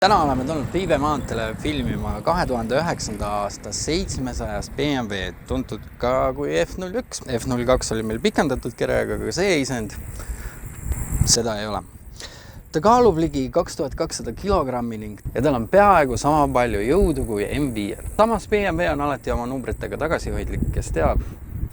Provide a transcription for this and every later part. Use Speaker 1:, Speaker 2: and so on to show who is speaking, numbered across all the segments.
Speaker 1: Täna oleme tulnud Piive maanteele filmima 2009. aasta 700 BMW, tuntud ka kui F01. F02 oli meil pikendatud kirjaga, aga see isend, seda ei ole. Ta kaalub ligi 2200 kilogrammi ning ja tal on peaaegu sama palju jõudu kui M5. Samas BMW on alati oma numbritega tagasihoidlik, kes teab,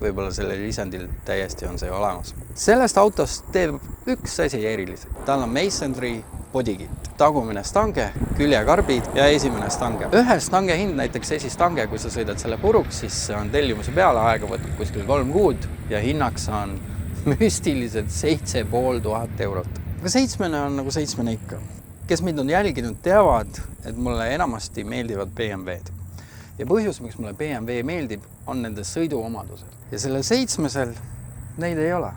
Speaker 1: võib-olla sellel isendil täiesti on see olemas. Sellest autost teeb üks asi erilise. Tal on Masonry bodykit, tagumine stange, küljakarbid ja esimene stange. Ühe stange hind, näiteks esistange, kui sa sõidad selle puruks, siis see on tellimuse peale, aega võtab kuskil 3 kuud ja hinnaks on müstiliselt 7500 eurot. Aga 7 on nagu 7 ikka. Kes mind on jälginud, teavad, et mulle enamasti meeldivad BMW-d. Ja põhjus, miks mulle BMW meeldib, on nende sõiduomadused. Ja sellel 7 neid ei ole.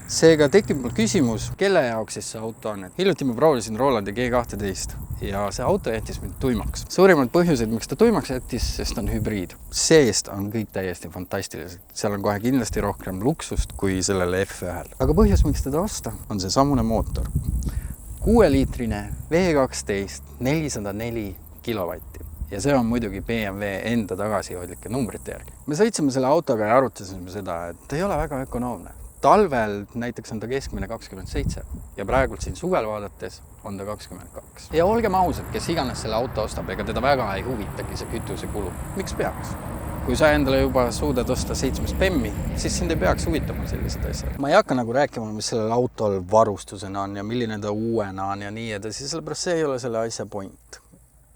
Speaker 1: Seega tekib mul küsimus, kelle jaoks siis see auto on. Hiljuti ma proovisin Rolandi G12 ja see auto jättis mind tuimaks. Suurimad põhjused, miks ta tuimaks jättis, sest on hübriid. Seest on kõik täiesti fantastilised. Seal on kohe kindlasti rohkem luksust kui sellele F1. Aga põhjus, miks teda osta, on see samune mootor. 6-liitrine V12 404 kilovatti. Ja see on muidugi BMW enda tagasihoidlike numbrite järgi. Me sõitsime selle autoga ja arutasime seda, et ei ole väga ökonoomne. Talvel näiteks on ta keskmine 27 ja praegult siin suvel vaadates on ta 22. Ja olgem ausad, kes iganes selle auto ostab, ega teda väga ei huvitagi see kütuse kulu. Miks peaks? Kui sa endale juba suudad osta 7 BEM-i, siis sind ei peaks huvitama sellised asjad. Ma ei hakka nagu rääkima, mis sellel autol varustusena on ja milline ta uuena on ja nii edasi, sellepärast see ei ole selle asja point.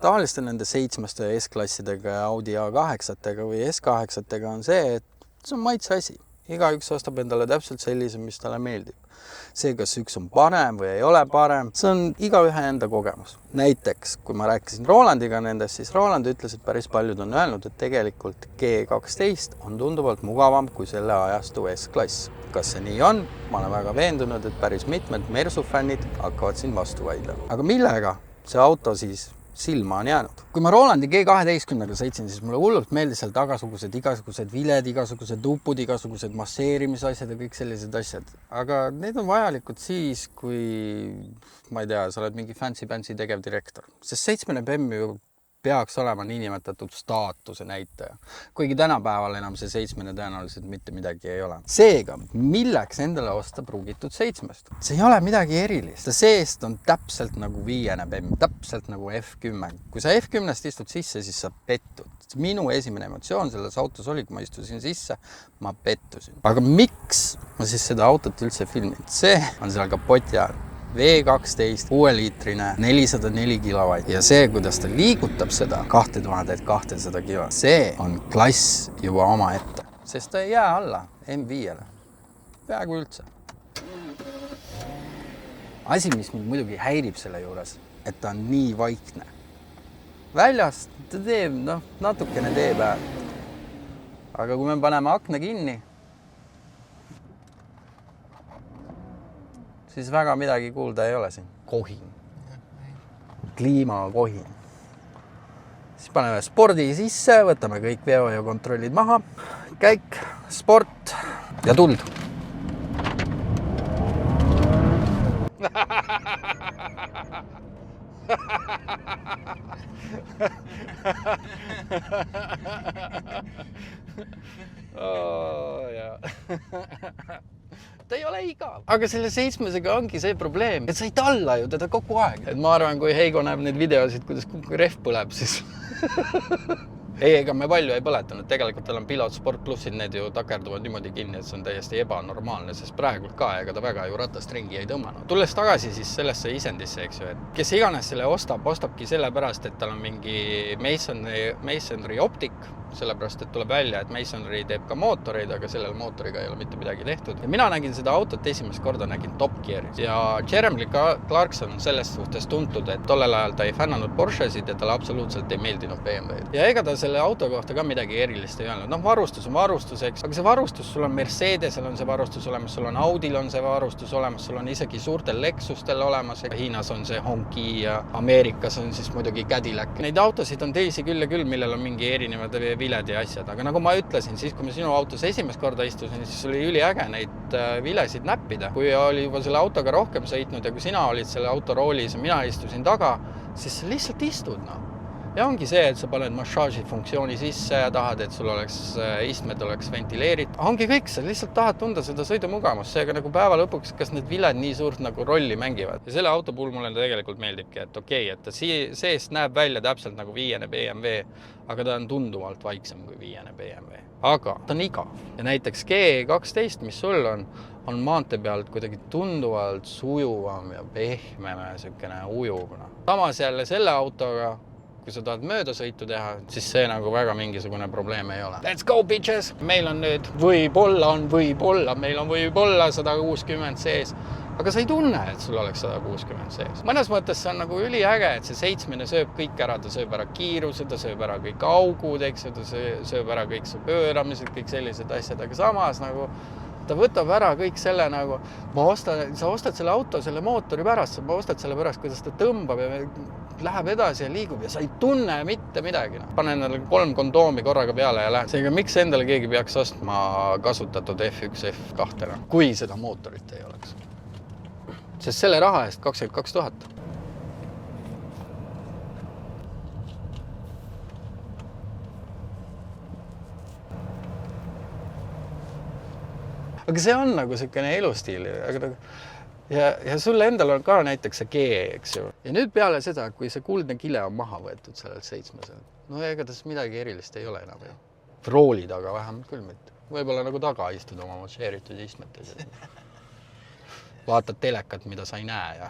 Speaker 1: Tavaliste nende 7 S-klassidega ja Audi A8-tega või S8-tega on see, et see on maitse asi. Igaüks ostab endale täpselt sellise, mis talle meeldib. See, kas üks on parem või ei ole parem, see on igaühe enda kogemus. Näiteks, kui ma rääkisin Rolandiga nendest, siis Roland ütles, et päris paljud on öelnud, et tegelikult G12 on tunduvalt mugavam kui selle ajastu S-klass. Kas see nii on? Ma olen väga veendunud, et päris mitmed Mersu-fännid hakkavad siin vastu vaidlema. Aga millega see auto siis silma on jäänud? Kui ma Rolandi G12-ga sõitsin, siis mulle hullult meeldis seal igasugused viled, igasugused tupud, igasugused masseerimisasjad ja kõik sellised asjad. Aga need on vajalikud siis, kui, ma ei tea, sa oled mingi fancy tegevdirektor. Sest 7 BEM ju peaks olema niinimetatud staatuse näitaja. Kuigi tänapäeval enam see 7 tõenäoliselt mitte midagi ei ole. Seega, milleks endale osta pruugitud 7? See ei ole midagi erilist. Ta seest on täpselt nagu 5 BEM, täpselt nagu F10. Kui sa F10-st istud sisse, siis sa pettud. Minu esimene emotsioon selles autos oli, kui ma istusin sisse, ma pettusin. Aga miks ma siis seda autot üldse filmin? See on seal kapoti all. V12, 6-liitrine, 404 kilovat ja see, kuidas ta liigutab seda 2200 kilo, see on klass juba oma ette, sest ta ei jää alla M5-le, peaaegu üldse. Asi, mis mind muidugi häirib selle juures, et ta on nii vaikne. Väljast ta teeb, natukene teeb häält. Aga kui me paneme akna kinni, siis väga midagi kuulda ei ole siin. Kohin. Kliimakohin. Siis paneme spordi sisse, võtame kõik veo ja kontrollid maha. Käik, sport ja tuld. Ta ei ole igav. Aga selle 7-ga ongi see probleem, et sa ei talla ju teda kogu aeg. Et ma arvan, kui Heigo näeb neid videosid, kuidas rehv põleb, siis ega me palju ei põletanud. Tegelikult tal on Pilot Sport Plussid, need ju takerduvad niimoodi kinni, et see on täiesti ebanormaalne, sest praegult ka ega ta väga ju ratast ringi ei tõmmanud. Tulles tagasi siis sellesse isendisse, eks ju, et kes iganes selle ostabki sellepärast, et tal on mingi Masonry optik, sellepärast, et tuleb välja, et Masonry teeb ka mootoreid, aga sellel mootoriga ei ole mitte midagi tehtud. Ja mina nägin seda autot esimest korda, nägin Top Gearis. Ja Jeremy Clarkson on selles suhtes tuntud, et tollel ajal ta ei fännanud Porschesid ja talle absoluutselt ei meeldinud BMW-d. Ja ega ta selle auto kohta ka midagi erilist ei öelnud. Varustus on varustus, eks. Aga see varustus, sul on Mercedesel on see varustus olemas, sul on Audil on see varustus olemas, sul on isegi suurtel Lexustel olemas. Hiinas on see Honki ja Ameerikas on siis muidugi Cadillac. Neid autosid on teisi küll ja küll, millel on mingi erinevad viled ja asjad, aga nagu ma ütlesin, siis kui ma sinu autos esimest korda istusin, siis oli üliäge neid vilesid näppida. Kui oli juba selle autoga rohkem sõitnud ja kui sina olid selle auto roolis ja mina istusin taga, siis sa lihtsalt istud, no. Ja ongi see, et sa paned massaaži funktsiooni sisse ja tahad, et sul oleks istmed oleks ventileeritud. Ongi kõik, sa lihtsalt tahad tunda seda sõidumugavust, seega nagu päeva lõpuks, kas need viled nii suurt nagu rolli mängivad. Ja selle auto puhul mulle tegelikult meeldibki, et okei, et ta seest näeb välja täpselt nagu 5. BMW, aga ta on tunduvalt vaiksem kui 5. BMW. Aga ta on igav. Ja näiteks G12, mis sul on maantee pealt kuidagi tunduvalt sujuvam ja pehmem ja selline ujuvna. Samas jälle selle autoga, kui sa tahad möödasõitu teha, siis see nagu väga mingisugune probleem ei ole. Let's go, bitches! Meil on nüüd meil on võib-olla 160 sees, aga sa ei tunne, et sul oleks 160 sees. Mõnes mõttes see on nagu üliäge, et see 7 sööb kõik ära, ta sööb ära kiiruse, ta sööb ära kõik augud, eks ju, ta sööb ära kõik su pööramised, kõik sellised asjad, aga samas nagu ta võtab ära kõik selle nagu, sa ostad selle auto, selle mootori pärast, sa ostad selle pärast, kuidas ta tõmbab ja läheb edasi ja liigub ja sa ei tunne mitte midagi. Pane endale 3 kondoomi korraga peale ja lähed. Seega, miks endale keegi peaks ostma kasutatud F1, F2, kui seda mootorit ei oleks? Sest selle raha eest 22 000. Aga see on nagu selline elustiil. Ja sulle endal on ka näiteks see G, eks ju. Ja nüüd peale seda, kui see kuldne kile on maha võetud sellelt 7. No ega tas midagi erilist ei ole enam ju. Rooli taga vähemalt küll mitte. Võib-olla nagu taga istud oma mošeeritud istmetes. Vaatad telekat, mida sa ei näe. Ja.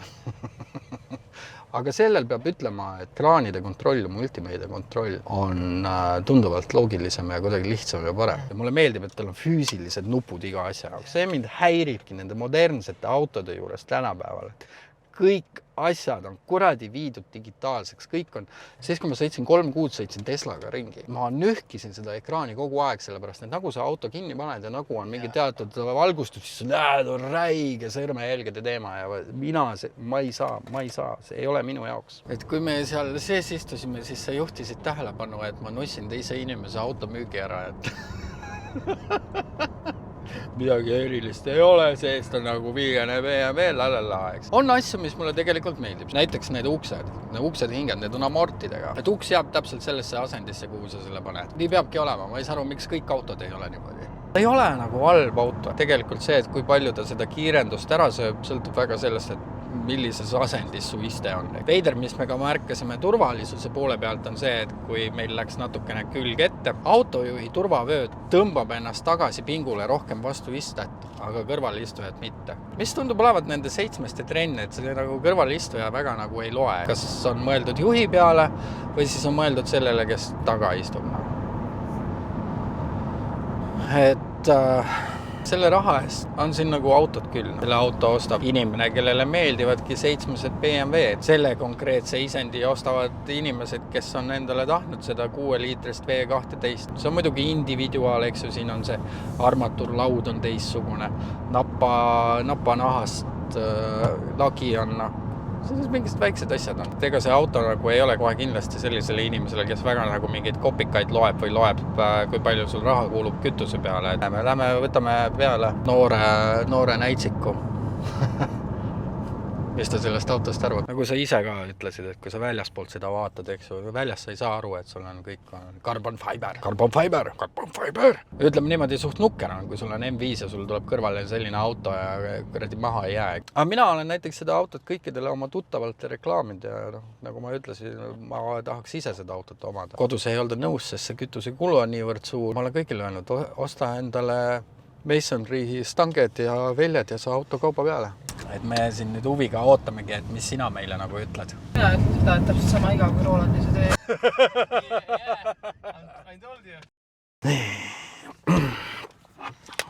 Speaker 1: Aga sellel peab ütlema, et ekraanide kontroll ja multimeedia kontroll on tunduvalt loogilisem ja kuidagi lihtsam ja parem. Ja mulle meeldib, et tal on füüsilised nupud iga asja. See mind häiribki nende modernsete autode juures tänapäeval. Kõik asjad on kuradi viidud digitaalseks. Kõik on, siis kui ma sõitsin 3 kuud, sõitsin Teslaga ringi. Ma nühkisin seda ekraani kogu aeg, sellepärast, et nagu sa auto kinni paned ja nagu on mingi teatud valgustus, siis näed, on räige sõrmejälgede teema ja ma ei saa, see ei ole minu jaoks. Et kui me seal sees istusime, siis sa juhtisid tähelepanu, et ma nussin teise inimese auto müügi ära, et midagi erilist ei ole, seest on nagu 5 BMW, eks. On asju, mis mulle tegelikult meeldib. Näiteks need uksed hinged, need on amortidega. Et uks jääb täpselt sellesse asendisse, kuhu sa selle paned. Nii peabki olema, ma ei saa aru, miks kõik autod ei ole niimoodi. Ta ei ole nagu halb auto. Tegelikult see, et kui palju ta seda kiirendust ära sööb, sõltub väga sellest, et millises asendis su iste on. Veider, mis me ka märkasime turvalisuse poole pealt, on see, et kui meil läks natukene külg ette, autojuhi turvavööd tõmbab ennast tagasi pingule rohkem vastu istet, aga kõrvalistujad mitte. Mis tundub olevat nende 7 trenn, et see nagu kõrvalistuja väga nagu ei loe. Kas on mõeldud juhi peale või siis on mõeldud sellele, kes taga istub. Et selle raha eest on siin nagu autot küll. Selle auto ostab inimene, kellele meeldivadki 7 BMW. Selle konkreetse isendi ostavad inimesed, kes on endale tahtnud seda 6-liitrist V12. See on muidugi individuaal, eks ju, siin on see armaturlaud on teissugune. Napanahast lagi on. Selles mingid väiksed asjad on. Ega see auto nagu ei ole kohe kindlasti sellisele inimesele, kes väga nagu mingeid kopikaid loeb või loeb, kui palju sul raha kuulub kütuse peale. Lähme võtame peale noore näitsiku. Mis ta sellest autost arvab? Nagu sa ise ka ütlesid, et kui sa väljaspoolt seda vaatad, eks ju, väljast sa ei saa aru, et sul on kõik carbon fiber. Ütleme niimoodi suht nukker on, kui sul on M5 ja sul tuleb kõrvale selline auto ja kuradi maha ei jää. Aga mina olen näiteks seda autot kõikidele oma tuttavalt reklaaminud ja nagu ma ütlesin, ma tahaks ise seda autot omada. Kodus ei olnud nõus, sest see kütuse kulu on niivõrd suur. Ma olen kõigile öelnud, osta endale masonry stanged ja väljad ja saa auto kauba peale. Et me siin nüüd huviga ootamegi, et mis sina meile nagu ütled.
Speaker 2: Mina ütlen seda, et täpselt sama iga kui Rolandise tee.
Speaker 1: Nii,